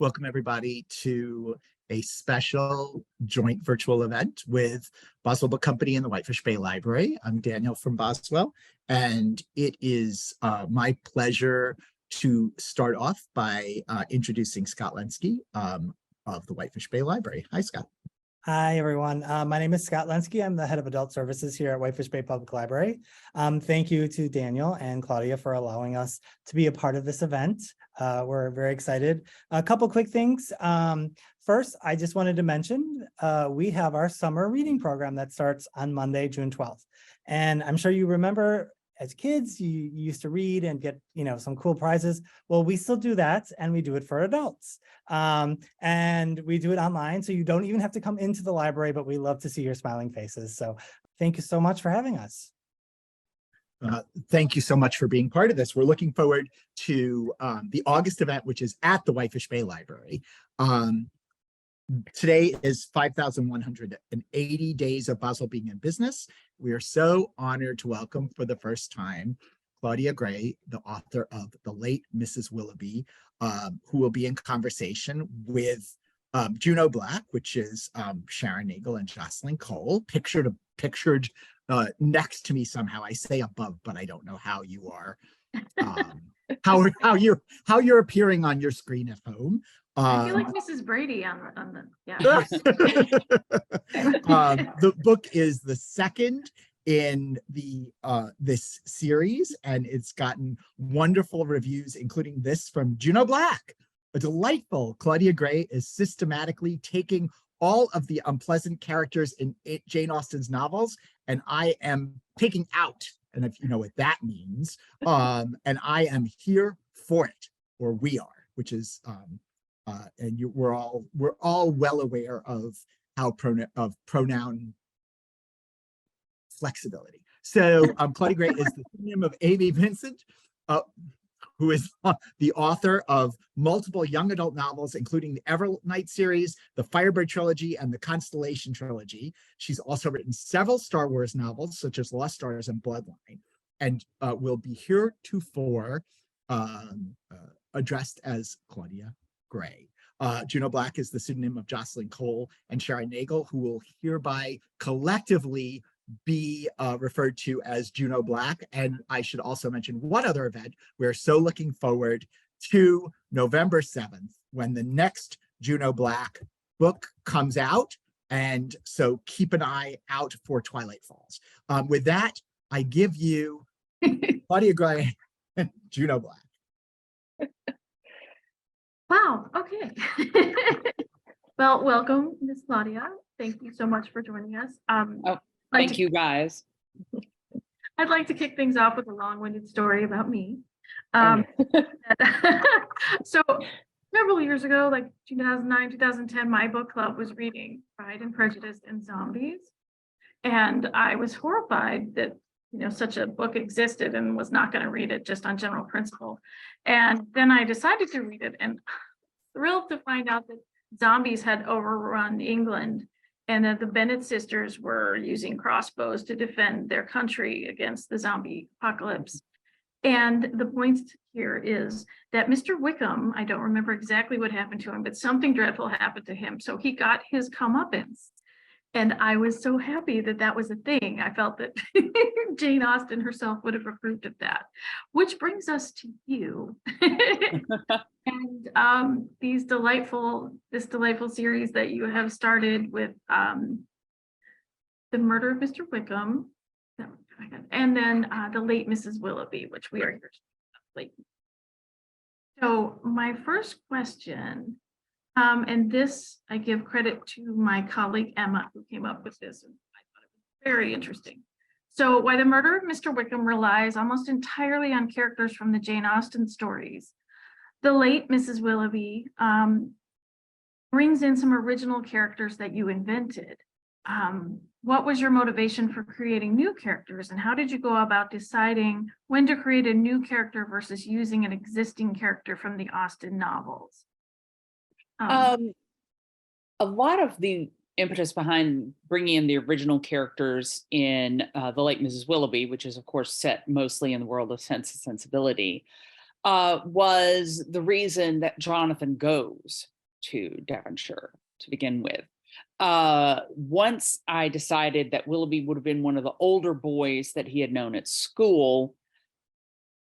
Welcome everybody to a special joint virtual event with Boswell Book Company and the Whitefish Bay Library. I'm Daniel from Boswell, and it is my pleasure to start off by introducing Scott Lenski of the Whitefish Bay Library. Hi, Scott. Hi, everyone. My name is Scott Lenski. I'm the head of adult services here at Whitefish Bay Public Library. Thank you to Daniel and Claudia for allowing us to be a part of this event. We're very excited. A couple quick things. First, I just wanted to mention we have our summer reading program that starts on Monday, June 12th. And I'm sure you remember as kids, you used to read and get, some cool prizes. Well, we still do that, and we do it for adults. And we do it online, so you don't even have to come into the library, but we love to see your smiling faces. So thank you so much for having us. Thank you so much for being part of this. We're looking forward to the August event, which is at the Whitefish Bay Library. Today is 5,180 days of Boswell being in business. We are so honored to welcome for the first time Claudia Gray, the author of The Late Mrs. Willoughby, who will be in conversation with Juneau Black, which is Sharon, Nagel, and Jocelyn Cole, pictured next to me somehow. I say above, but I don't know how you are, how you're appearing on your screen at home. I feel like Mrs. Brady on the yeah. The book is the second in the this series, and it's gotten wonderful reviews, including this from Juneau Black. A delightful Claudia Gray is systematically taking all of the unpleasant characters in Jane Austen's novels, and I am picking out, and if you know what that means, and I am here for it, or we are, which is and we're all well aware of how pronoun flexibility. So Claudia Gray is the pseudonym of Amy Vincent, who is the author of multiple young adult novels, including the Evernight series, the Firebird trilogy, and the Constellation trilogy. She's also written several Star Wars novels, such as Lost Stars and Bloodline, and will be heretofore addressed as Claudia Gray. Juneau Black is the pseudonym of Jocelyn Cole and Sharon Nagel, who will hereby collectively be referred to as Juneau Black. And I should also mention one other event. We're so looking forward to November 7th, when the next Juneau Black book comes out. And so keep an eye out for Twilight Falls. With that, I give you Claudia Gray and Juneau Black. Wow, okay. Well, welcome, Ms. Claudia. Thank you so much for joining us. Thank you, guys. I'd like to kick things off with a long-winded story about me. So several years ago, like 2009, 2010, my book club was reading Pride and Prejudice and Zombies. And I was horrified that such a book existed and was not going to read it just on general principle. And then I decided to read it, and thrilled to find out that zombies had overrun England, and that the Bennett sisters were using crossbows to defend their country against the zombie apocalypse. And the point here is that Mr. Wickham, I don't remember exactly what happened to him, but something dreadful happened to him. So he got his comeuppance. And I was so happy that that was a thing. I felt that Jane Austen herself would have approved of that, which brings us to you. And this delightful series that you have started with The Murder of Mr. Wickham, and then The Late Mrs. Willoughby, which we are here to talk about late. So my first question, and this I give credit to my colleague Emma, who came up with this, and I thought it was very interesting. So why The Murder of Mr. Wickham relies almost entirely on characters from the Jane Austen stories, The Late Mrs. Willoughby brings in some original characters that you invented. What was your motivation for creating new characters, and how did you go about deciding when to create a new character versus using an existing character from the Austen novels? A lot of the impetus behind bringing in the original characters in The Late Mrs. Willoughby, which is of course set mostly in the world of Sense and Sensibility, was the reason that Jonathan goes to Devonshire to begin with. Once I decided that Willoughby would have been one of the older boys that he had known at school,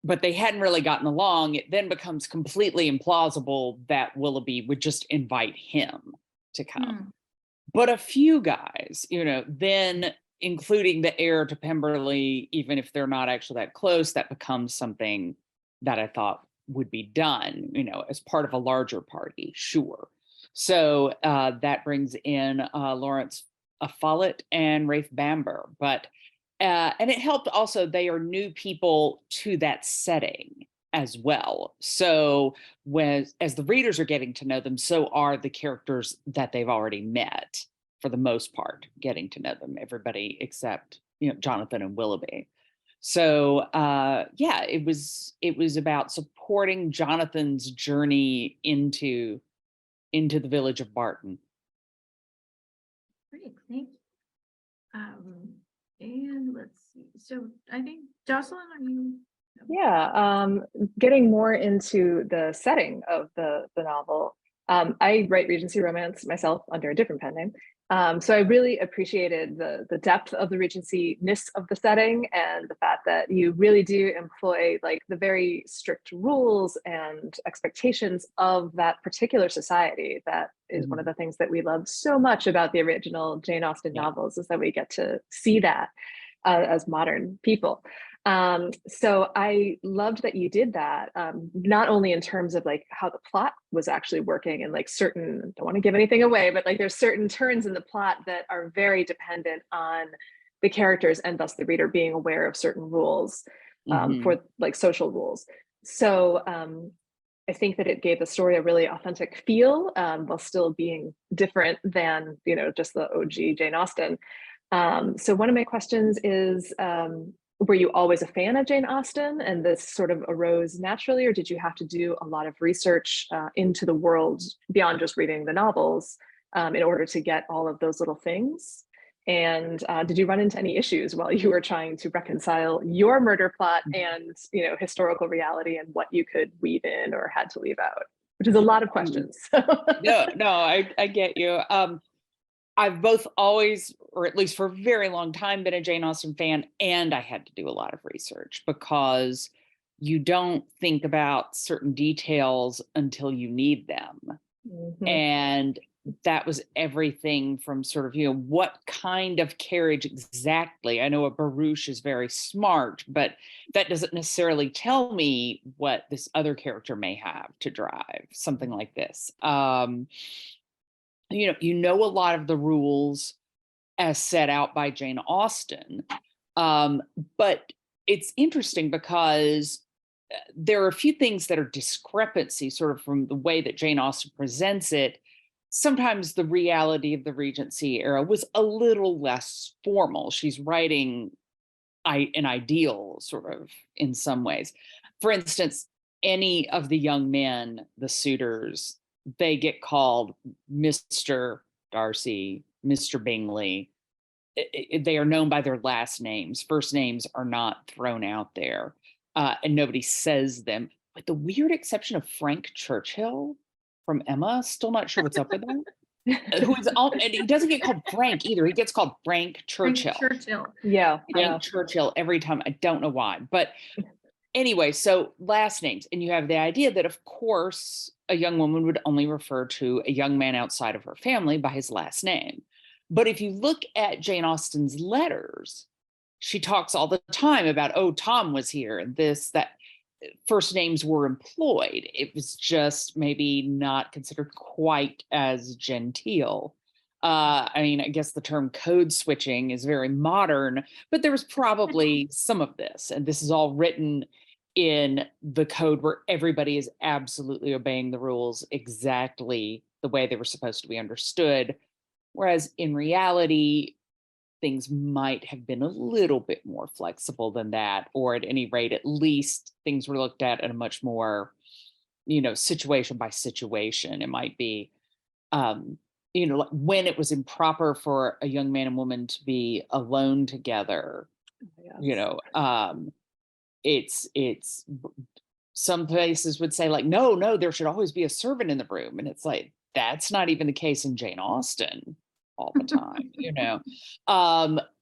but they hadn't really gotten along, it then becomes completely implausible that Willoughby would just invite him to come. But a few guys, you know, then including the heir to Pemberley, even if they're not actually that close, that becomes something that I thought would be done, you know, as part of a larger party, sure. So that brings in Lawrence Follett and Rafe Bamber, but and it helped also, they are new people to that setting as well. So as the readers are getting to know them, so are the characters that they've already met, for the most part, getting to know them, everybody except, you know, Jonathan and Willoughby. So yeah, it was about supporting Jonathan's journey into the village of Barton. Great, thank you. And let's see. So I think Jocelyn, are you? Yeah, getting more into the setting of the novel. I write Regency romance myself under a different pen name. So I really appreciated the depth of the Regency-ness of the setting, and the fact that you really do employ like the very strict rules and expectations of that particular society. That is one of the things that we love so much about the original Jane Austen novels, is that we get to see that as modern people. So I loved that you did that, not only in terms of like how the plot was actually working and like certain, don't want to give anything away, but like there's certain turns in the plot that are very dependent on the characters and thus the reader being aware of certain rules, for like social rules. So I think that it gave the story a really authentic feel, while still being different than, you know, just the OG Jane Austen. So one of my questions is, were you always a fan of Jane Austen and this sort of arose naturally, or did you have to do a lot of research into the world beyond just reading the novels in order to get all of those little things? And did you run into any issues while you were trying to reconcile your murder plot and, you know, historical reality and what you could weave in or had to leave out, which is a lot of questions. No, I get you. I've both always, or at least for a very long time, been a Jane Austen fan, and I had to do a lot of research because you don't think about certain details until you need them. And that was everything from sort of, you know, what kind of carriage exactly. I know a barouche is very smart, but that doesn't necessarily tell me what this other character may have to drive, something like this. You know a lot of the rules as set out by Jane Austen, but it's interesting because there are a few things that are discrepancies sort of from the way that Jane Austen presents it. Sometimes the reality of the Regency era was a little less formal. She's writing an ideal sort of in some ways. For instance, any of the young men, the suitors, they get called Mr. Darcy, Mr. Bingley. They are known by their last names. First names are not thrown out there, and nobody says them. With the weird exception of Frank Churchill from Emma, still not sure what's up with him. And he doesn't get called Frank either. He gets called Frank Churchill. Frank Churchill every time. I don't know why, but anyway, so last names, and you have the idea that, of course, a young woman would only refer to a young man outside of her family by his last name. But if you look at Jane Austen's letters, she talks all the time about, oh, Tom was here, and this, that. First names were employed. It was just maybe not considered quite as genteel. I mean, I guess the term code switching is very modern, but there was probably some of this, and this is all written in the code where everybody is absolutely obeying the rules exactly the way they were supposed to be understood. Whereas in reality, things might have been a little bit more flexible than that, or at any rate, at least things were looked at in a much more, you know, situation by situation. It might be, you know, when it was improper for a young man and woman to be alone together, you know, it's some places would say like, no, there should always be a servant in the room. And it's like, that's not even the case in Jane Austen all the time,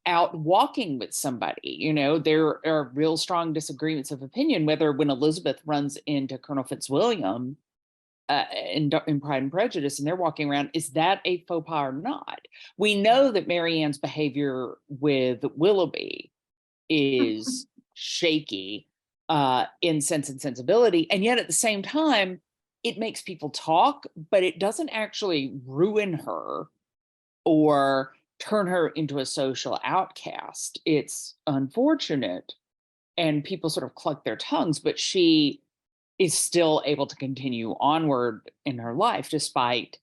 out walking with somebody, there are real strong disagreements of opinion, whether when Elizabeth runs into Colonel Fitzwilliam in Pride and Prejudice and they're walking around, is that a faux pas or not? We know that Marianne's behavior with Willoughby is shaky in Sense and Sensibility, and yet at the same time, it makes people talk, but it doesn't actually ruin her or turn her into a social outcast. It's unfortunate, and people sort of cluck their tongues, but she is still able to continue onward in her life despite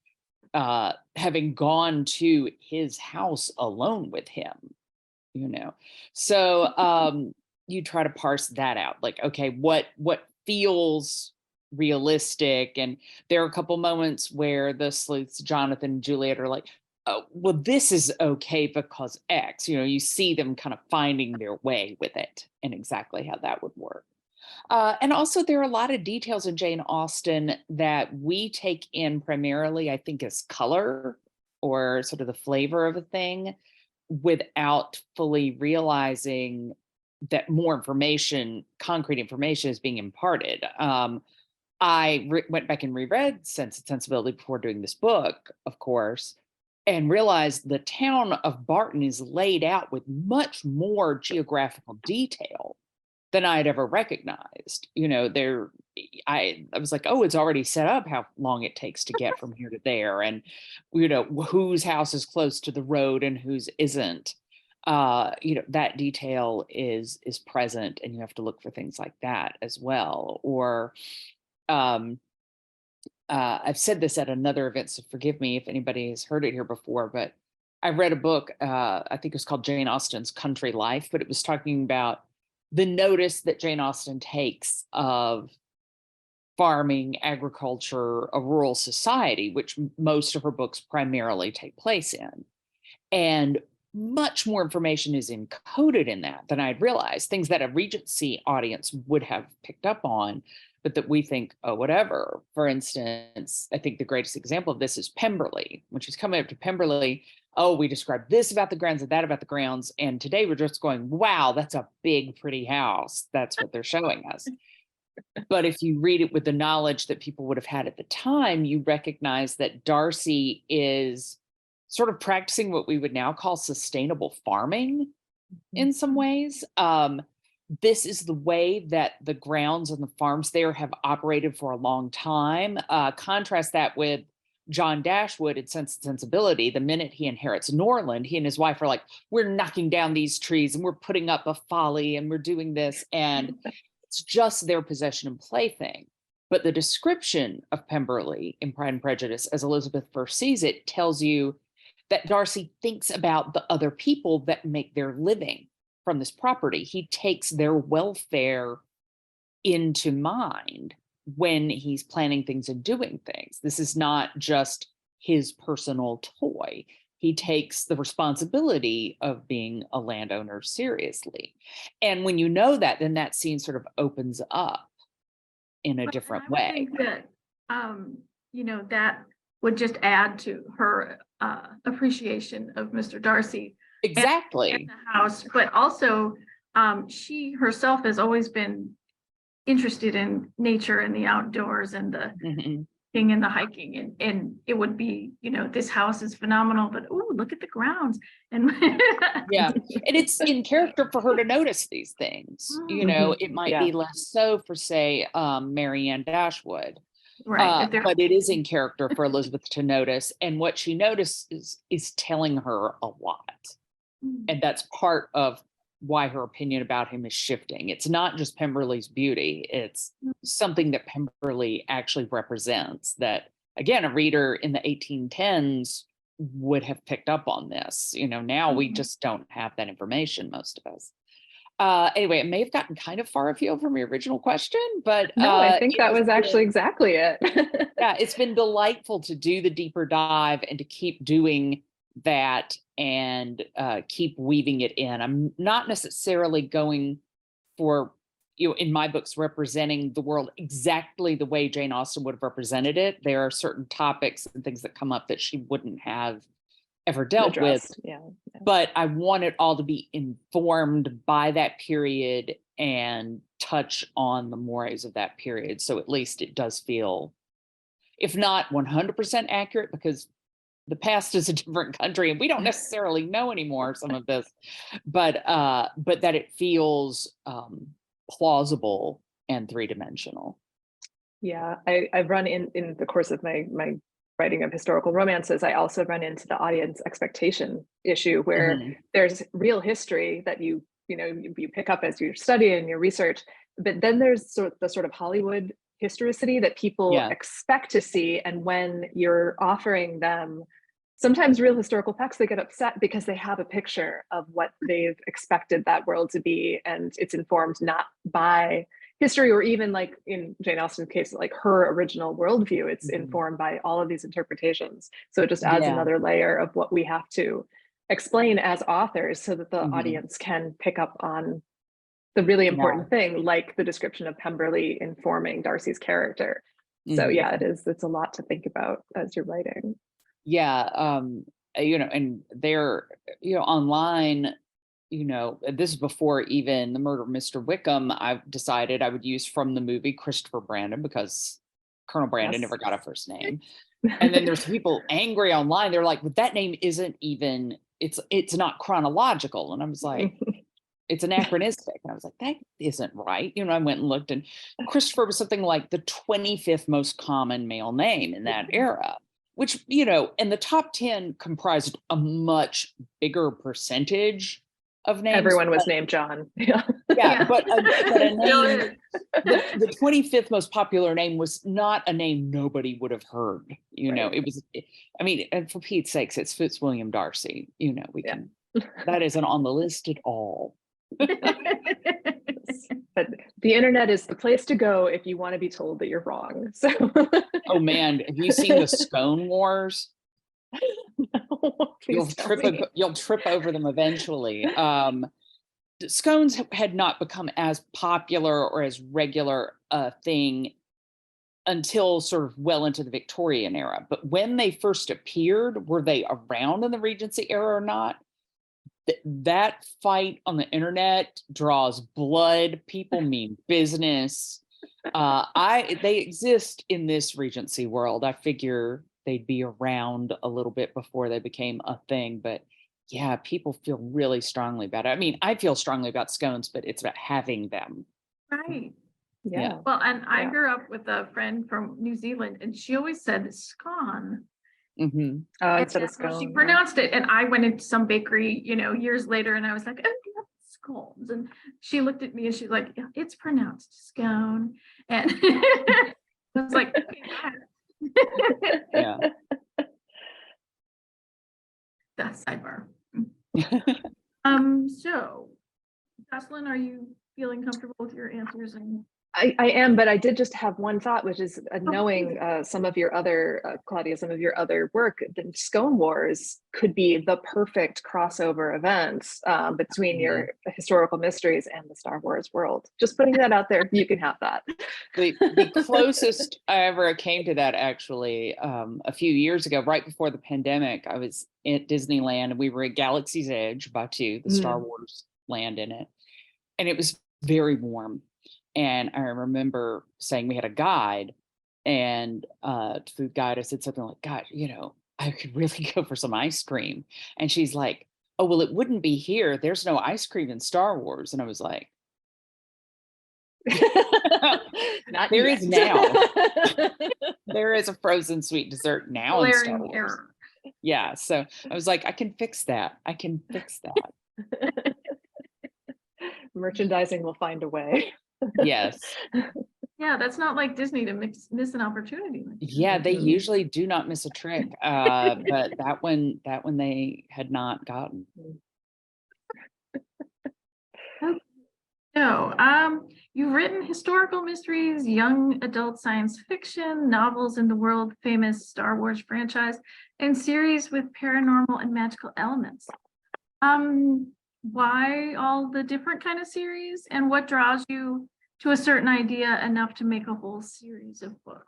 having gone to his house alone with him, So you try to parse that out, like, okay, what feels realistic? And there are a couple moments where the sleuths, Jonathan and Juliet, are like, oh, well, this is okay because X, you see them kind of finding their way with it and exactly how that would work. And also there are a lot of details in Jane Austen that we take in primarily, I think, as color or sort of the flavor of a thing without fully realizing that more information, concrete information, is being imparted. I went back and reread Sense and Sensibility before doing this book, of course, and realized the town of Barton is laid out with much more geographical detail than I had ever recognized. I was like, oh, it's already set up how long it takes to get from here to there, and whose house is close to the road and whose isn't. That detail is present, and you have to look for things like that as well. Or I've said this at another event, so forgive me if anybody has heard it here before, but I read a book, I think it was called Jane Austen's Country Life, but it was talking about the notice that Jane Austen takes of farming, agriculture, a rural society, which most of her books primarily take place in. And much more information is encoded in that than I'd realized, things that a Regency audience would have picked up on, but that we think, oh, whatever. For instance, I think the greatest example of this is Pemberley. When she's coming up to Pemberley, oh, we described this about the grounds and that about the grounds. And today we're just going, wow, that's a big, pretty house. That's what they're showing us. But if you read it with the knowledge that people would have had at the time, you recognize that Darcy is sort of practicing what we would now call sustainable farming in some ways. This is the way that the grounds and the farms there have operated for a long time. Contrast that with John Dashwood in Sense and Sensibility. The minute he inherits Norland, he and his wife are like, we're knocking down these trees and we're putting up a folly and we're doing this. And it's just their possession and plaything. But the description of Pemberley in Pride and Prejudice, as Elizabeth first sees it, tells you that Darcy thinks about the other people that make their living from this property. He takes their welfare into mind when he's planning things and doing things. This is not just his personal toy. He takes the responsibility of being a landowner seriously. And when you know that, then that scene sort of opens up in a different way. I think that, that would just add to her appreciation of Mr. Darcy. Exactly. And the house, but also she herself has always been interested in nature and the outdoors and the hiking and the hiking, and it would be, this house is phenomenal, but oh, look at the grounds. And yeah, and it's in character for her to notice these things. It might be less so for, say, Marianne Dashwood. Right. But it is in character for Elizabeth to notice, and what she notices is telling her a lot. And that's part of why her opinion about him is shifting. It's not just Pemberley's beauty, it's something that Pemberley actually represents, that, again, a reader in the 1810s would have picked up on this. Now we just don't have that information, most of us. Anyway, it may have gotten kind of far afield from your original question, but no, I think that was actually exactly it. Yeah, it's been delightful to do the deeper dive and to keep doing that and keep weaving it in. I'm not necessarily going for in my books, representing the world exactly the way Jane Austen would have represented it. There are certain topics and things that come up that she wouldn't have ever dealt with. Yeah. But I want it all to be informed by that period and touch on the mores of that period. So at least it does feel, if not 100% accurate, because the past is a different country and we don't necessarily know anymore some of this, but that it feels plausible and three-dimensional. Yeah, I've run in the course of my writing of historical romances, I also run into the audience expectation issue where there's real history that you pick up as you study and your research, but then there's the sort of Hollywood historicity that people expect to see, and when you're offering them sometimes real historical facts, they get upset because they have a picture of what they've expected that world to be, and it's informed not by history, or even like in Jane Austen's case, like her original worldview, it's informed by all of these interpretations. So it just adds another layer of what we have to explain as authors so that the audience can pick up on the really important thing, like the description of Pemberley informing Darcy's character. So yeah, it's a lot to think about as you're writing. Yeah, and they're, online, this is before even The Murder of Mr. Wickham, I decided I would use from the movie Christopher Brandon, because Colonel Brandon never got a first name. And then there's people angry online. They're like, but that name isn't even, it's not chronological. And I was like, it's anachronistic. And I was like, that isn't right. I went and looked, and Christopher was something like the 25th most common male name in that era, which, and the top 10 comprised a much bigger percentage of names. Everyone was named John. But a name, the 25th most popular name was not a name nobody would have heard. It was, and for Pete's sakes, it's Fitzwilliam Darcy. We can, that isn't on the list at all. But the internet is the place to go if you want to be told that you're wrong. So oh man, have you seen the Scone Wars? No, you'll trip over them eventually. Scones had not become as popular or as regular a thing until sort of well into the Victorian era. But when they first appeared, were they around in the Regency era or not? That fight on the internet draws blood. People mean business. They exist in this Regency world. I figure they'd be around a little bit before they became a thing, but yeah, people feel really strongly about it. I feel strongly about scones, but it's about having them. Right. Yeah. Well, and I grew up with a friend from New Zealand, and she always said scone. Instead of scone. She pronounced it, and I went into some bakery, years later, and I was like, "Oh, yeah, scones," and she looked at me and she's like, "Yeah, it's pronounced scone," and I was like, "Okay, yeah." That's sidebar. So, Jocelyn, are you feeling comfortable with your answers? And I am, but I did just have one thought, which is knowing some of your other, Claudia, some of your other work, the Scone Wars could be the perfect crossover event between your historical mysteries and the Star Wars world. Just putting that out there, you can have that. The closest I ever came to that, actually, a few years ago, right before the pandemic, I was at Disneyland, and we were at Galaxy's Edge, Batuu, the Star Wars land in it. And it was very warm. And I remember saying we had a guide, and to the guide, I said something like, "God, I could really go for some ice cream." And she's like, "Oh, well, it wouldn't be here. There's no ice cream in Star Wars." And I was like, there is now. There is a frozen sweet dessert now in Star Wars. Error. Yeah. So I was like, I can fix that. Merchandising will find a way. Yes. Yeah, that's not like Disney to miss an opportunity. Yeah, they usually do not miss a trick. But that one they had not gotten. So, you've written historical mysteries, young adult science fiction, novels in the world famous Star Wars franchise, and series with paranormal and magical elements. Why all the different kind of series, and what draws you to a certain idea enough to make a whole series of books?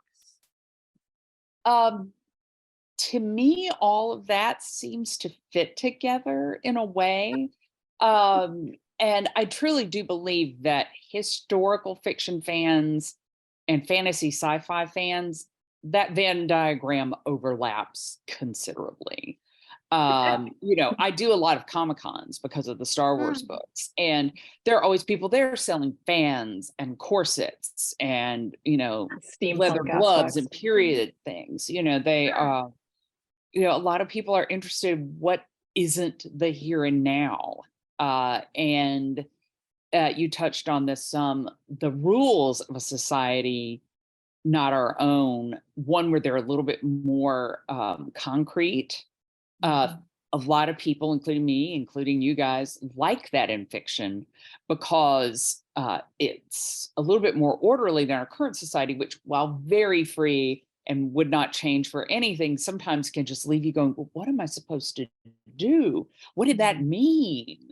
To me, all of that seems to fit together in a way. And I truly do believe that historical fiction fans and fantasy sci-fi fans, that Venn diagram overlaps considerably. I do a lot of Comic-Cons because of the Star Wars books, and there are always people there selling fans and corsets and, leather gloves and period things. A lot of people are interested in what isn't the here and now. And you touched on this some, the rules of a society, not our own, one where they're a little bit more concrete. A lot of people, including me, including you guys, like that in fiction because it's a little bit more orderly than our current society, which, while very free and would not change for anything, sometimes can just leave you going, well, what am I supposed to do? What did that mean?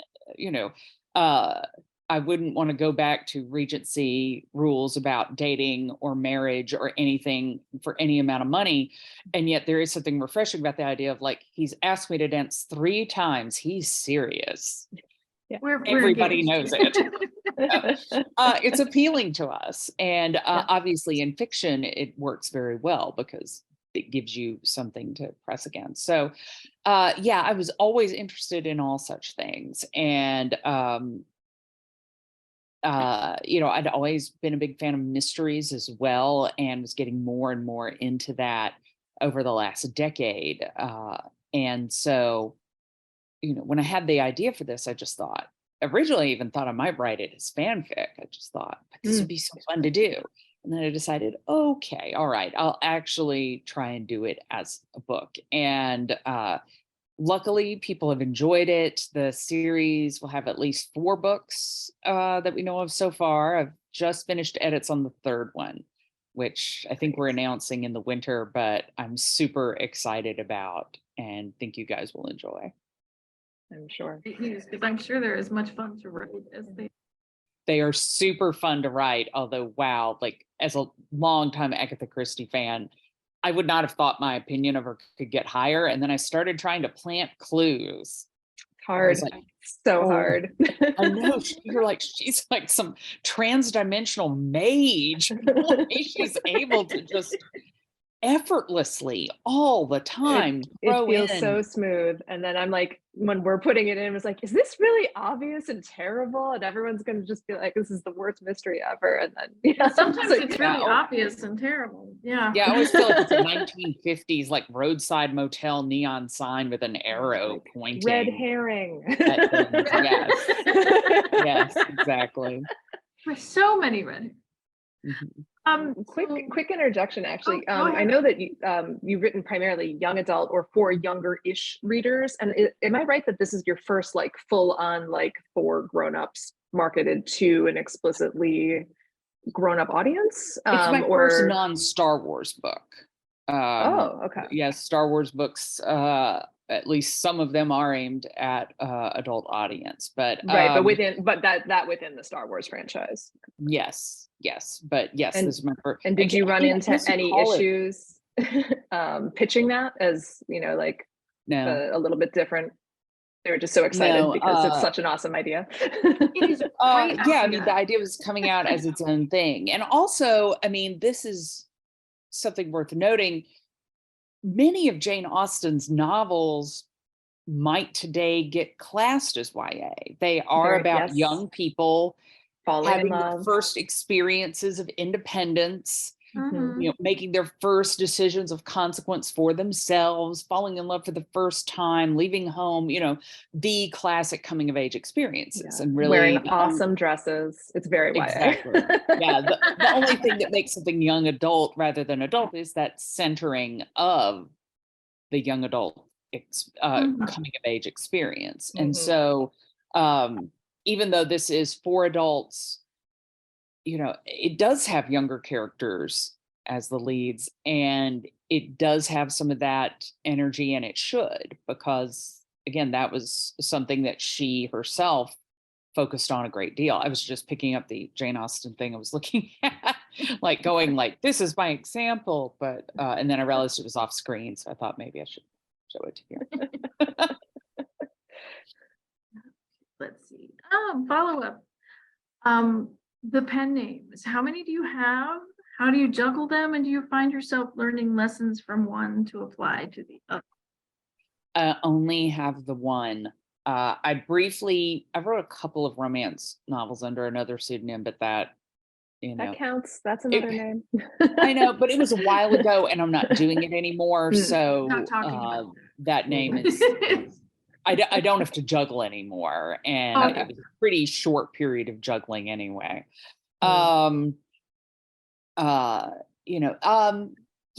I wouldn't want to go back to Regency rules about dating or marriage or anything for any amount of money. And yet there is something refreshing about the idea of, like, he's asked me to dance 3 times. He's serious. Yeah. Everybody knows it. It's appealing to us. And obviously in fiction, it works very well because it gives you something to press against. So I was always interested in all such things. And I'd always been a big fan of mysteries as well, and was getting more and more into that over the last decade. And so, when I had the idea for this, I just thought, originally I even thought I might write it as fanfic. I just thought, this would be so fun to do. And then I decided, okay, all right, I'll actually try and do it as a book. And luckily, people have enjoyed it. The series will have at least 4 books that we know of so far. I've just finished edits on the 3rd one, which I think we're announcing in the winter, but I'm super excited about and think you guys will enjoy. I'm sure. Great news, because I'm sure they're as much fun to write as They are super fun to write, although, wow, like, as a longtime Agatha Christie fan, I would not have thought my opinion of her could get higher. And then I started trying to plant clues. Hard. Hard. I know. She's like some transdimensional mage. She's able to just effortlessly all the time. It feels so smooth. And then I'm like, when we're putting it in, it's like, is this really obvious and terrible? And everyone's going to just be like, this is the worst mystery ever. And then sometimes it's really obvious and terrible. Yeah. Yeah, I always feel like it's a 1950s like roadside motel neon sign with an arrow pointing. Red herring. Yes. Yes, exactly. There's so many red. Quick interjection, actually. I know that you've written primarily young adult or for younger-ish readers, and am I right that this is your first like full-on like for grown-ups marketed to an explicitly grown-up audience? It's my first non-Star Wars book. Okay. Yes, Star Wars books. At least some of them are aimed at adult audience, but right, but within the Star Wars franchise. Yes, but yes, this is my first. And did you run into any issues pitching that as like no, a little bit different? They were just so excited because it's such an awesome idea. It is I mean, the idea was coming out as its own thing, and also, I mean, this is something worth noting. Many of Jane Austen's novels might today get classed as YA. They are about young people having their first experiences of independence, making their first decisions of consequence for themselves, falling in love for the first time, leaving home, the classic coming of age experiences, and really wearing awesome dresses. It's very YA. Exactly. Yeah. The only thing that makes something young adult rather than adult is that centering of the young adult coming of age experience. And so even though this is for adults, it does have younger characters as the leads, and it does have some of that energy, and it should, because again, that was something that she herself focused on a great deal. I was just picking up the Jane Austen thing I was looking at, like going like, this is my example, but and then I realized it was off screen, so I thought maybe I should show it to you. Let's see. Follow up. The pen names. How many do you have? How do you juggle them? And do you find yourself learning lessons from one to apply to the other? Only have the one. I wrote a couple of romance novels under another pseudonym, but that, you know, That counts. That's another name. I know, but it was a while ago and I'm not doing it anymore. So Not talking about that name is, I don't have to juggle anymore. And Okay. it was a pretty short period of juggling anyway.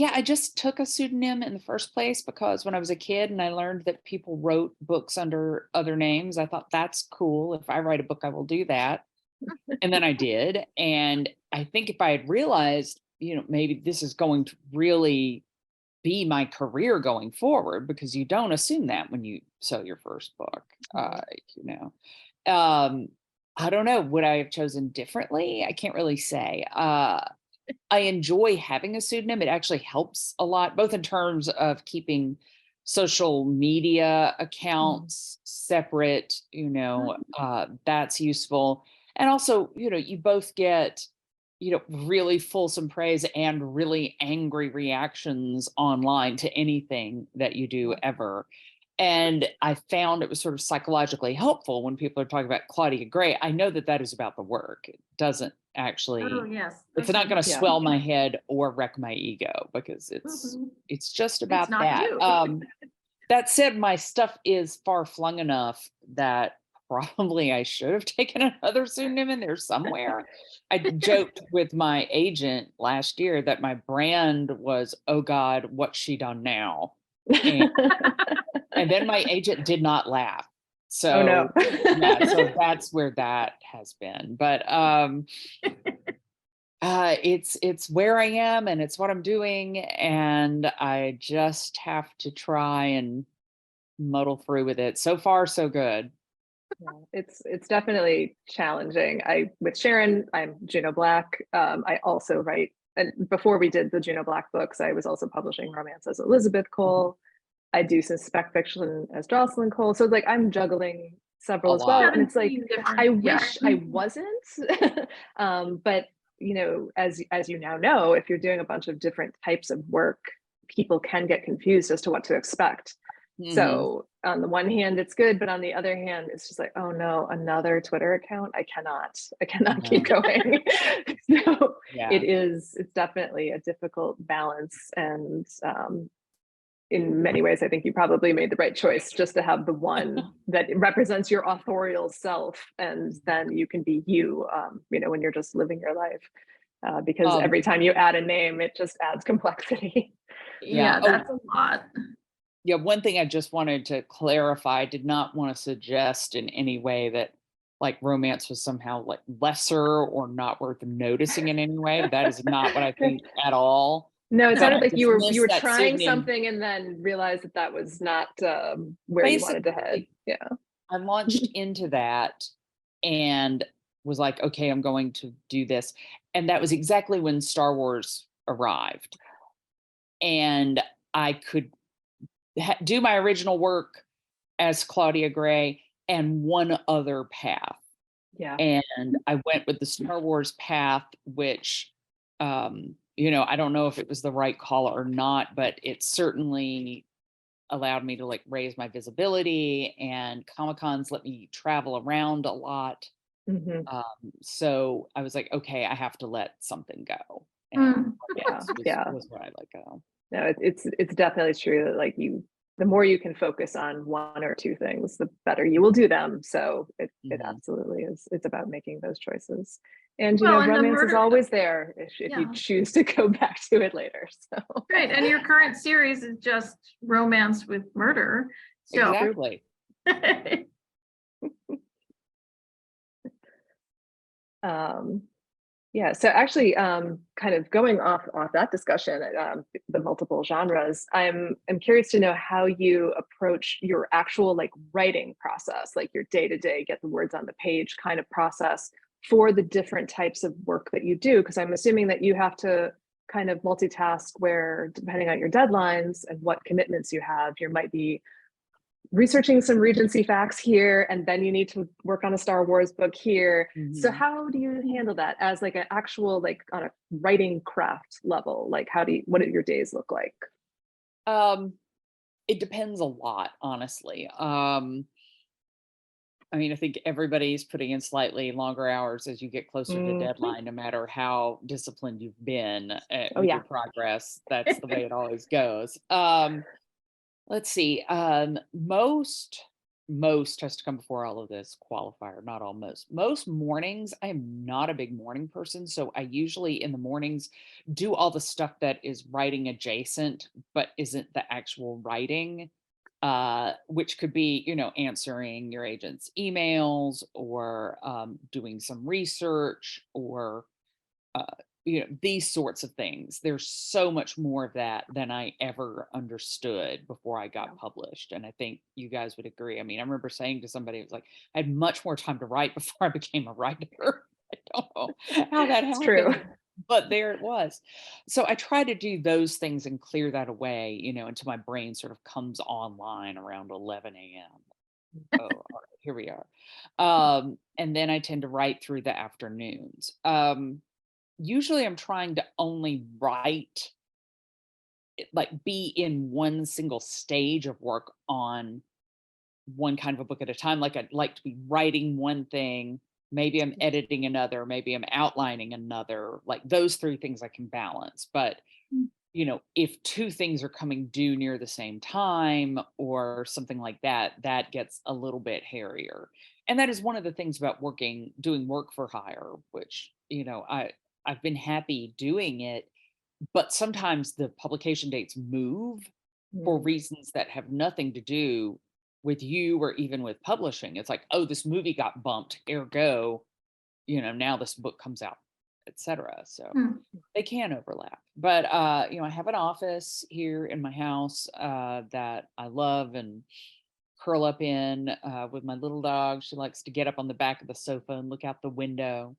Yeah, I just took a pseudonym in the first place because when I was a kid and I learned that people wrote books under other names, I thought that's cool. If I write a book, I will do that. And then I did. And I think if I had realized, maybe this is going to really be my career going forward, because you don't assume that when you sell your first book, I don't know, would I have chosen differently? I can't really say. I enjoy having a pseudonym. It actually helps a lot, both in terms of keeping social media accounts separate, that's useful. And also, you both get, really fulsome praise and really angry reactions online to anything that you do ever. And I found it was sort of psychologically helpful when people are talking about Claudia Gray. I know that that is about the work. It doesn't actually, Oh, yes. it's not going to swell my head or wreck my ego, because it's just about not that. you. That said, my stuff is far flung enough that probably I should have taken another pseudonym in there somewhere. I joked with my agent last year that my brand was, oh God, what's she done now? And then my agent did not laugh. So, oh, no. yeah, so that's where that has been. But it's where I am and it's what I'm doing. And I just have to try and muddle through with it. So far, so good. Yeah, it's definitely challenging. With Sharon, I'm Juneau Black. I also write, and before we did the Juneau Black books, I was also publishing romance as Elizabeth Cole. I do some spec fiction as Jocelyn Cole. So like I'm juggling several as well. And it's like, I wish I wasn't. But as you now know, if you're doing a bunch of different types of work, people can get confused as to what to expect. So on the one hand, it's good, but on the other hand, it's just like, oh no, another Twitter account. I cannot keep going. So it's definitely a difficult balance. And in many ways, I think you probably made the right choice, just to have the one that represents your authorial self. And then you can be you, when you're just living your life. Because every time you add a name, it just adds complexity. Yeah, that's a lot. Yeah, one thing I just wanted to clarify, I did not want to suggest in any way that like romance was somehow like lesser or not worth noticing in any way. That is not what I think at all. No, it sounded like you were trying something and then realized that was not where you wanted to head. Yeah. I launched into that and was like, okay, I'm going to do this. And that was exactly when Star Wars arrived. And I could do my original work as Claudia Gray and one other path. Yeah. And I went with the Star Wars path, which, I don't know if it was the right call or not, but it certainly allowed me to like raise my visibility, and Comic-Cons let me travel around a lot. So I was like, okay, I have to let something go. And was what I let go. No, it's definitely true that like the more you can focus on one or two things, the better you will do them. So it absolutely is. It's about making those choices. And romance is always there if you choose to go back to it later. So right. And your current series is just romance with murder. So exactly. Yeah, so actually, kind of going off that discussion, the multiple genres, I'm curious to know how you approach your actual like writing process, like your day-to-day, get the words on the page kind of process for the different types of work that you do, because I'm assuming that you have to kind of multitask where, depending on your deadlines and what commitments you have, you might be researching some Regency facts here, and then you need to work on a Star Wars book here. So how do you handle that as like an actual, like on a writing craft level? Like what do your days look like? It depends a lot, honestly. I mean, I think everybody's putting in slightly longer hours as you get closer to deadline, no matter how disciplined you've been with your progress. That's the way it always goes. Let's see. Most has to come before all of this qualifier, not all, most mornings. I am not a big morning person, so I usually in the mornings do all the stuff that is writing adjacent but isn't the actual writing, which could be, you know, answering your agent's emails or doing some research or you know, these sorts of things. There's so much more of that than I ever understood before I got published. And I think you guys would agree. I mean, I remember saying to somebody, it was like, I had much more time to write before I became a writer. I don't know how that happened, true. but there it was. So I try to do those things and clear that away, you know, until my brain sort of comes online around 11 a.m. Oh, all right, here we are. And then I tend to write through the afternoons. Usually I'm trying to only write, like be in one single stage of work on one kind of a book at a time. Like I'd like to be writing one thing, maybe I'm editing another, maybe I'm outlining another, like those three things I can balance. But, you know, if two things are coming due near the same time or something like that, that gets a little bit hairier. And that is one of the things about doing work for hire, which, you know, I've been happy doing it, but sometimes the publication dates move for reasons that have nothing to do with you or even with publishing. It's like, oh, this movie got bumped, ergo, you know, now this book comes out, etc. So they can overlap. But you know, I have an office here in my house that I love and curl up in with my little dog. She likes to get up on the back of the sofa and look out the window.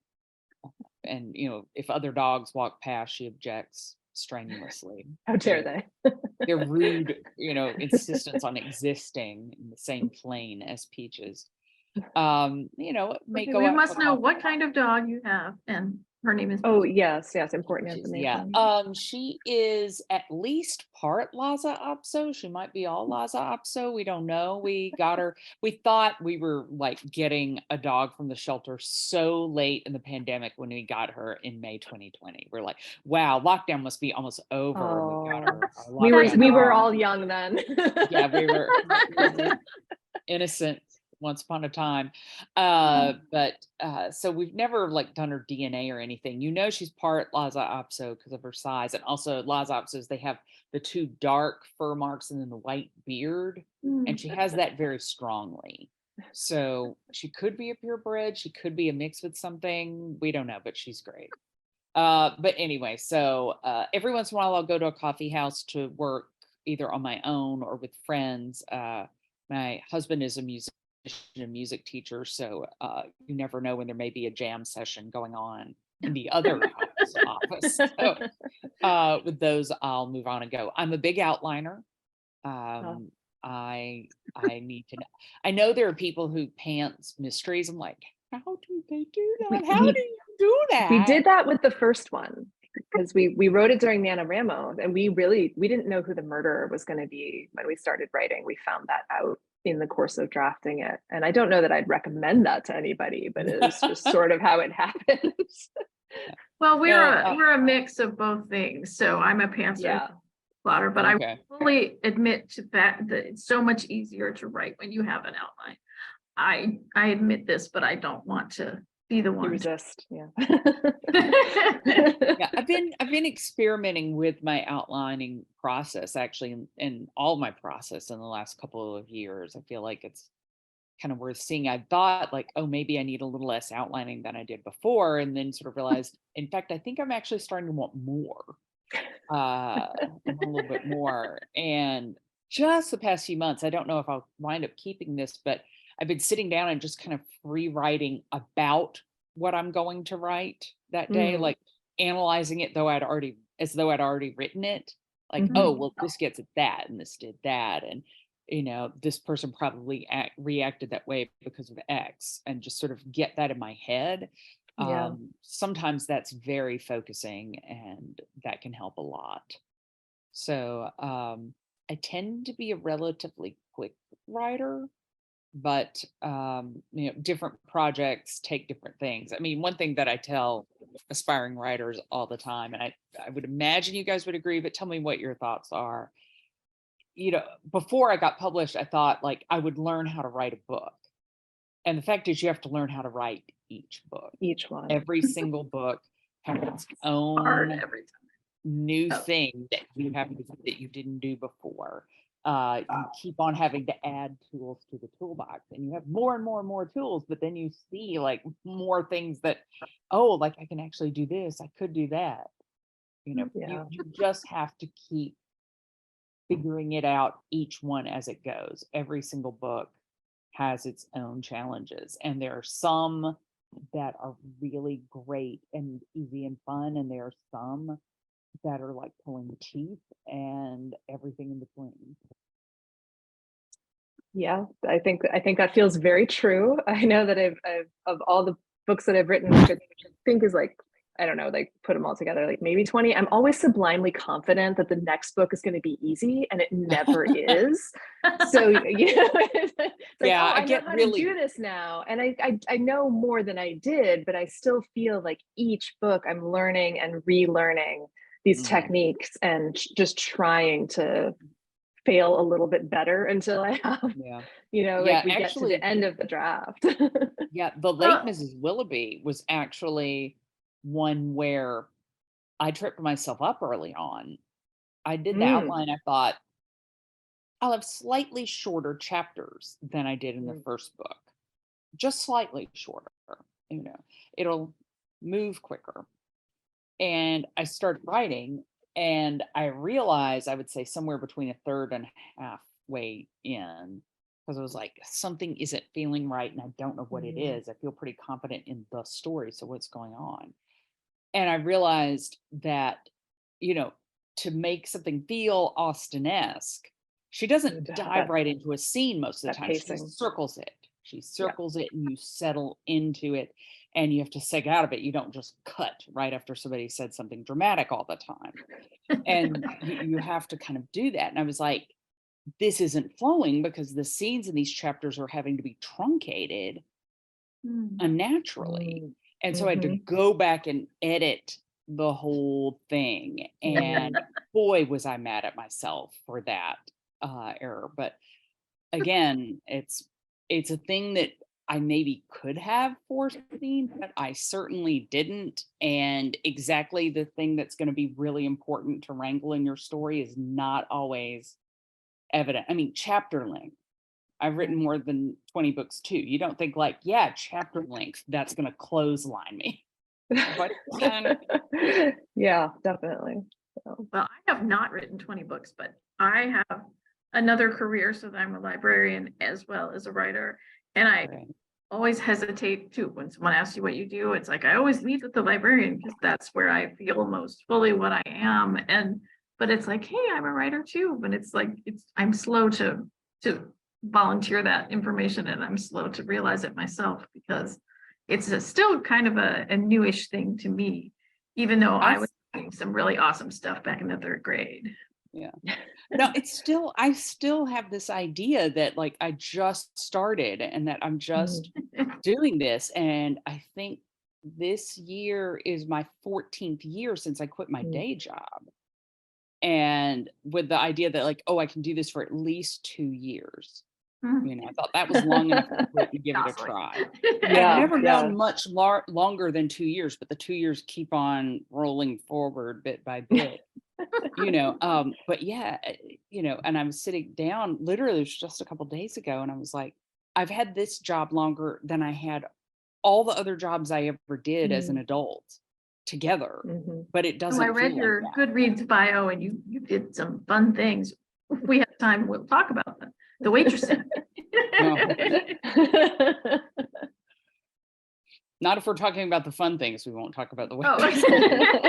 And, you know, if other dogs walk past, she objects strenuously. How dare they? Their rude, you know, insistence on existing in the same plane as Peaches. You know, may Okay, go we out must for know coffee. what kind of dog you have, and her name is. Oh, yes, important Yeah. information. She is at least part Lhasa Apso. She might be all Lhasa Apso. We don't know. We got her. We thought we were like getting a dog from the shelter so late in the pandemic when we got her in May 2020. We're like, wow, lockdown must be almost over. Oh, We got her. we were all young then. Yeah, we were innocent once upon a time. But so we've never like done her DNA or anything. You know, she's part Lhasa Apso because of her size. And also Lhasa Apsos, they have the two dark fur marks and then the white beard. And she has that very strongly. So she could be a purebred. She could be a mix with something. We don't know, but she's great. But anyway, so every once in a while I'll go to a coffee house to work either on my own or with friends. My husband is a music teacher, so you never know when there may be a jam session going on in the other office. So with those, I'll move on and go. I'm a big outliner. I need to know. I know there are people who pants mysteries. I'm like, how do they do that? How do you do that? We did that with the first one because we wrote it during NaNoWriMo, and we didn't know who the murderer was going to be when we started writing. We found that out in the course of drafting it. And I don't know that I'd recommend that to anybody, but it was just sort of how it happened. Well, we're a mix of both things. So I'm a pantser plotter, but I fully admit to that it's so much easier to write when you have an outline. I admit this, but I don't want to be the one you resist. Yeah. I've been experimenting with my outlining process actually in all my process in the last couple of years. I feel like it's kind of worth seeing. I thought like, oh, maybe I need a little less outlining than I did before, and then sort of realized, in fact, I think I'm actually starting to want more, a little bit more. And just the past few months, I don't know if I'll wind up keeping this, but I've been sitting down and just kind of free writing about what I'm going to write that day, Mm. like analyzing it as though I'd already written it. Like, Mhm. oh, well, this gets at that and this did that. And, this person probably reacted that way because of X, and just sort of get that in my head. Yeah. Sometimes that's very focusing, and that can help a lot. So I tend to be a relatively quick writer, but different projects take different things. I mean, one thing that I tell aspiring writers all the time, and I would imagine you guys would agree, but tell me what your thoughts are. Before I got published, I thought like I would learn how to write a book. And the fact is, you have to learn how to write each book. Each one. Every single book has its Hard own every time. new Oh. thing that you have that you didn't do before. You keep on having to add tools to the toolbox, and you have more and more and more tools, but then you see like more things that, oh, like I can actually do this, I could do that. Yeah. You just have to keep figuring it out, each one as it goes. Every single book has its own challenges, and there are some that are really great and easy and fun, and there are some that are like pulling teeth and everything in between. Yeah, I think that feels very true. I know that I've of all the books that I've written, which I think is like, I don't know, like put them all together, like maybe 20. I'm always sublimely confident that the next book is going to be easy, and it never is. So it's like, Yeah, oh, I I know get how really- to do this now, and I know more than I did, but I still feel like each book I'm learning and relearning these Mhm. techniques, and just trying to fail a little bit better until I have, Yeah. like we get to actually- the end of the draft. Yeah, the late Well- Mrs. Willoughby was actually one where I tripped myself up early on. I did the Mm. outline. I thought I'll have slightly shorter chapters than I did in the Mm. first book, just slightly shorter. It'll move quicker. And I started writing, and I realized, I would say somewhere between a third and halfway in, because I was like, something isn't feeling right, and I don't know what it Mm. is. I feel pretty confident in the story, so what's going on? And I realized that, to make something feel Austen-esque, she doesn't That- dive right into a scene most of the that time. pacing. She circles it. She circles it, and you settle into it, and you have to seg out of it. You don't just cut right after somebody said something dramatic all the time. And you have to kind of do that. And I was like, this isn't flowing, because the scenes in these chapters are having to be truncated unnaturally. Mm. And so I had to go back and edit the whole thing. And boy, was I mad at myself for that error. But again, it's a thing that I maybe could have foreseen, but I certainly didn't. And exactly the thing that's going to be really important to wrangle in your story is not always evident. I mean, chapter length. I've written more than 20 books too. You don't think like, yeah, chapter length, that's going to clothesline me. But yeah, definitely. So, Well, I have not written 20 books, but I have another career, so that I'm a librarian as well as a writer. And I Right. always hesitate to, when someone asks you what you do, it's like, I always lead with the librarian, because that's where I feel most fully what I am. But it's like, hey, I'm a writer too. But it's like, I'm slow to volunteer that information, and I'm slow to realize it myself, because it's still kind of a newish thing to me, even though I was doing some really awesome stuff back in the third grade. Yeah. No, I still have this idea that like I just started, and that I'm just doing this. And I think this year is my 14th year since I quit my day job. And with the idea that like, oh, I can do this for at least 2 years. I thought that was long enough to quit and give it a try. Yeah, I've never yeah. known much longer than 2 years, but the 2 years keep on rolling forward bit by bit. But yeah, and I was sitting down, literally it was just a couple days ago, and I was like, I've had this job longer than I had all the other jobs I ever did as an adult together, but it doesn't. I read feel your like Goodreads bio, and you did some fun things. We have time, we'll talk about them. The waitressing. Not if we're talking about the fun things, we won't talk about the Oh.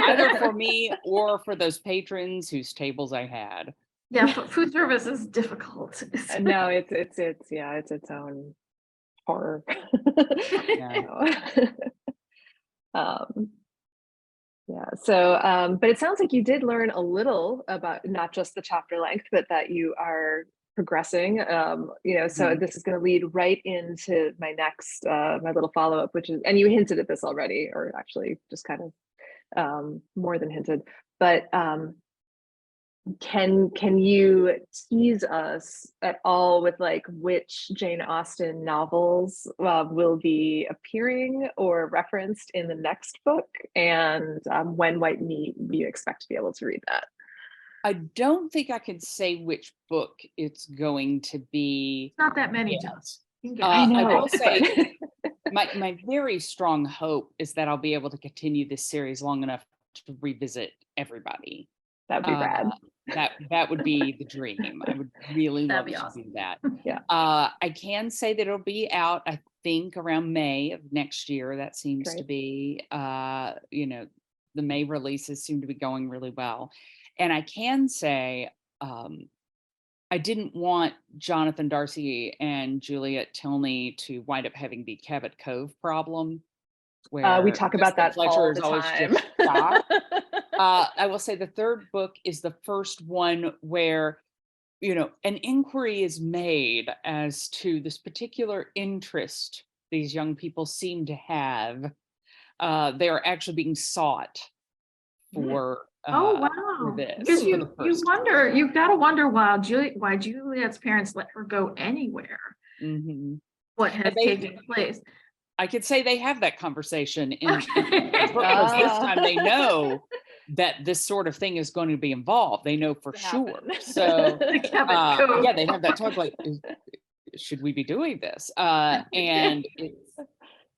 either for me or for those patrons whose tables I had. Yeah, food service is difficult. No, it's its own horror. So but it sounds like you did learn a little about not just the chapter length, but that you are progressing, so this is going to lead right into my next my little follow-up, which is, and you hinted at this already, or actually just kind of more than hinted, but can you tease us at all with like which Jane Austen novels will be appearing or referenced in the next book, and when might you expect to be able to read that? I don't think I can say which book it's going to be. Not that many, yet. I know. I will say my very strong hope is that I'll be able to continue this series long enough to revisit everybody. That'd be rad. That would be the dream. I would really love to do that. Yeah. I can say that it'll be out, I think, around May of next year. That seems to be, the May releases seem to be going really well. And I can say, I didn't want Jonathan, Darcy, and Juliet Tilney to wind up having the Cabot Cove problem, where we talk about that all the time. I will say the third book is the first one where, an inquiry is made as to this particular interest these young people seem to have. They are actually being sought for. Oh wow! Because you've got to wonder why Juliet's parents let her go anywhere. What has taken place? I could say they have that conversation in because this time they know that this sort of thing is going to be involved. They know for sure. So yeah, they have that talk like, should we be doing this? And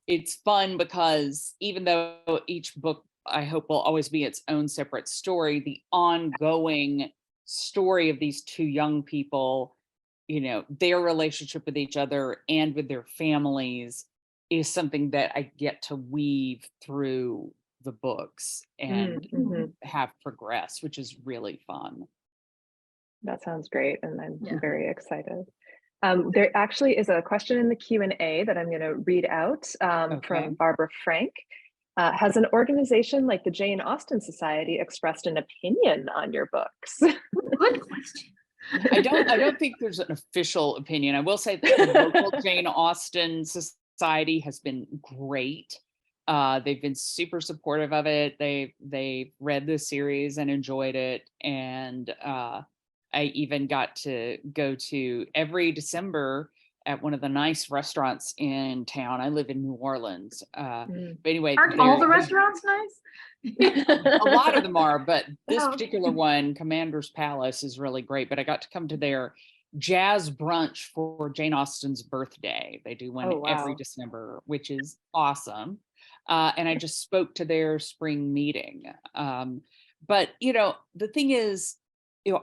it's fun because even though each book, I hope, will always be its own separate story, the ongoing story of these two young people, their relationship with each other and with their families is something that I get to weave through the books and have progressed, which is really fun. That sounds great, and I'm very excited. There actually is a question in the Q&A that I'm going to read out from Barbara Frank. Has an organization like the Jane Austen Society expressed an opinion on your books? Good question. I don't think there's an official opinion. I will say that the local Jane Austen Society has been great. They've been super supportive of it. They've read the series and enjoyed it. And I even got to go to every December at one of the nice restaurants in town. I live in New Orleans. But anyway, aren't all the restaurants nice? A lot of them are, but this particular one, Commander's Palace, is really great. But I got to come to their jazz brunch for Jane Austen's birthday. They do one every December, which is awesome. And I just spoke to their spring meeting. But, the thing is,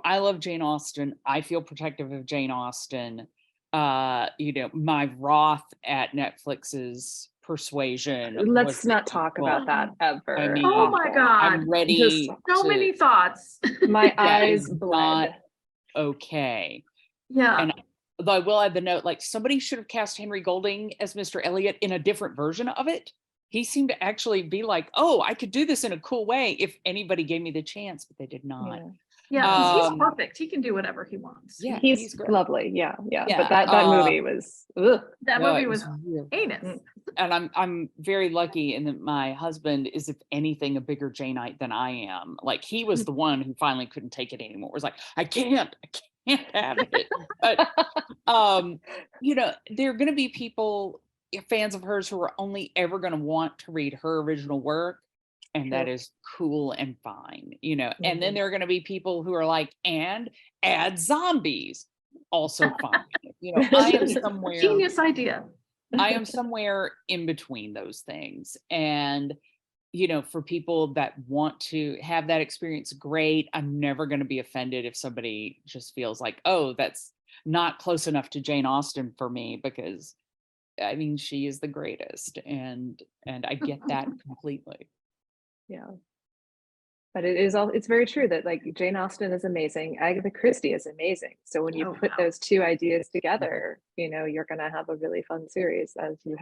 I love Jane Austen. I feel protective of Jane Austen. My wrath at Netflix's Persuasion. Let's not talk about that ever. I mean, oh my God. I'm ready. Just so many thoughts. My eyes bled. Okay. Yeah. And though I will add the note, like, somebody should have cast Henry Golding as Mr. Elliot in a different version of it. He seemed to actually be like, oh, I could do this in a cool way if anybody gave me the chance, but they did not. Yeah, he's perfect. He can do whatever he wants. Yeah, he's lovely. Yeah. But that movie was movie was heinous. And I'm very lucky in that my husband is, if anything, a bigger Janeite than I am. Like, he was the one who finally couldn't take it anymore. It was like, I can't have it. But there are going to be people, fans of hers, who are only ever going to want to read her original work. And that is cool and fine, and then there are going to be people who are like, and add zombies, also fine. I am somewhere. Genius idea. I am somewhere in between those things. And, for people that want to have that experience, great. I'm never going to be offended if somebody just feels like, oh, that's not close enough to Jane Austen for me, because I mean, she is the greatest. And I get that completely. Yeah. But it's very true that like Jane Austen is amazing. Agatha Christie is amazing. So when you put those two ideas together, you're going to have a really fun series, as you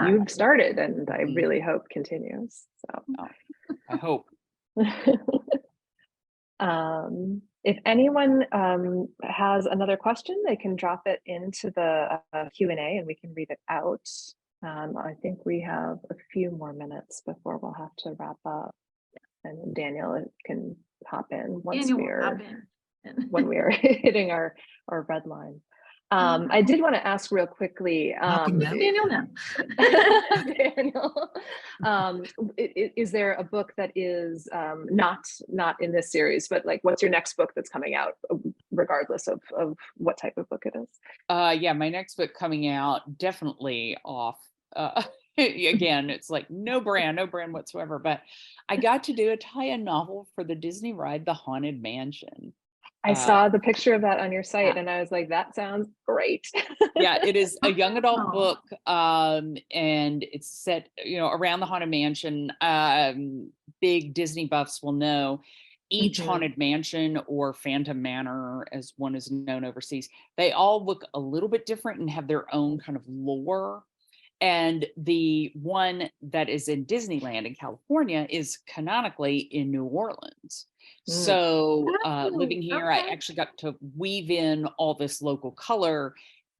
you've started, and I really hope continues. So I hope. If anyone has another question, they can drop it into the Q&A and we can read it out. I think we have a few more minutes before we'll have to wrap up. And Daniel can hop in once when we are hitting our red line. I did want to ask real quickly, Daniel now. Daniel, is there a book that is not in this series, but like what's your next book that's coming out, regardless of what type of book it is? Yeah, my next book coming out, definitely off. Again, it's like no brand whatsoever, but I got to do a tie-in novel for the Disney ride, The Haunted Mansion. I saw the picture of that on your site and I was like, that sounds great. Yeah, it is a young adult book, and it's set, around the Haunted Mansion. Big Disney buffs will know each Haunted Mansion, or Phantom Manor as one is known overseas, they all look a little bit different and have their own kind of lore. And the one that is in Disneyland in California is canonically in New Orleans. So living here, I actually got to weave in all this local color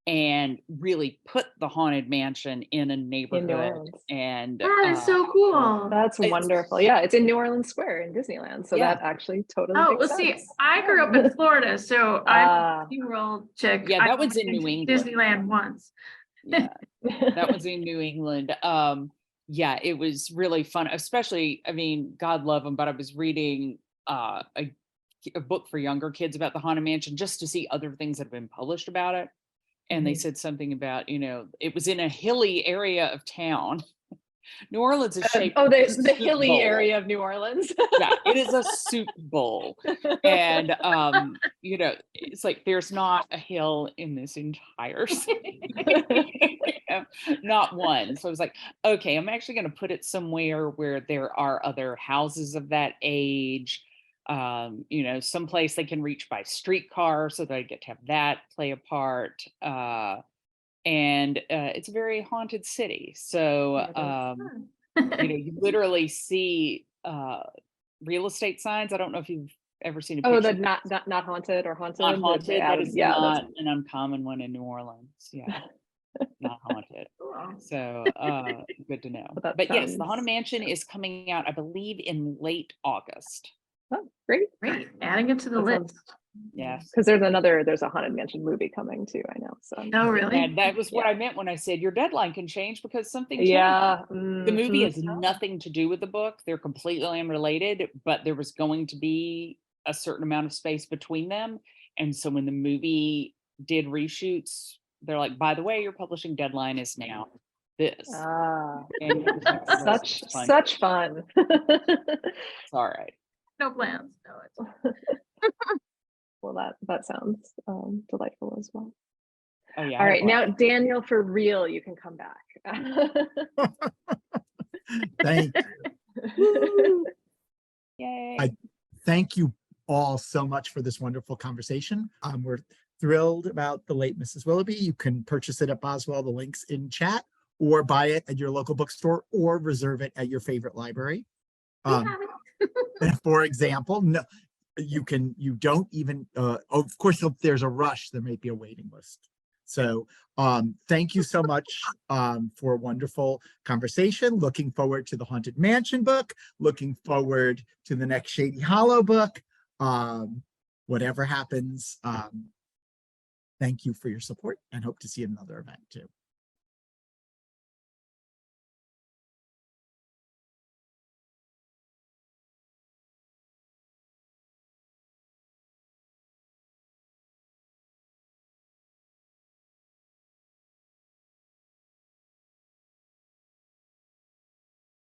and really put the Haunted Mansion in a neighborhood. And that is so cool. That's wonderful. Yeah, it's in New Orleans Square in Disneyland. So that actually totally makes sense. See, I grew up in Florida, so I'm a SeaWorld chick. Yeah, that one's in New England. Disneyland once. Yeah, that was in New England. Yeah, it was really fun, especially, I mean, God love them, but I was reading a book for younger kids about the Haunted Mansion just to see other things that have been published about it. And they said something about, it was in a hilly area of town. New Orleans is shaped the hilly area of New Orleans. Yeah, it is a soup bowl. And it's like there's not a hill in this entire city. Not one. So I was like, okay, I'm actually going to put it somewhere where there are other houses of that age. Someplace they can reach by streetcar, so that I get to have that play a part. And it's a very haunted city. So, you literally see real estate signs. I don't know if you've ever seen a picture. Oh, the not haunted or haunted. Not haunted. That is not an uncommon one in New Orleans. Yeah, not haunted. So good to know. But yes, the Haunted Mansion is coming out, I believe, in late August. Oh, great. Adding it to the list. Yes, because there's a Haunted Mansion movie coming too, I know. So oh really? And that was what I meant when I said your deadline can change because something changed. The movie has nothing to do with the book. They're completely unrelated, but there was going to be a certain amount of space between them. And so when the movie did reshoots, they're like, by the way, your publishing deadline is now this. And it was like, such fun. It's all right. No plans. No, it's well, that sounds delightful as well. Oh yeah. All right, now Daniel, for real, you can come back. Thank you. Yay. Thank you all so much for this wonderful conversation. We're thrilled about The Late Mrs. Willoughby. You can purchase it at Boswell, the link's in chat, or buy it at your local bookstore, or reserve it at your favorite library. For example, no, you don't even, of course, if there's a rush, there may be a waiting list. So thank you so much for a wonderful conversation. Looking forward to the Haunted Mansion book, looking forward to the next Shady Hollow book. Whatever happens, thank you for your support and hope to see you at another event too.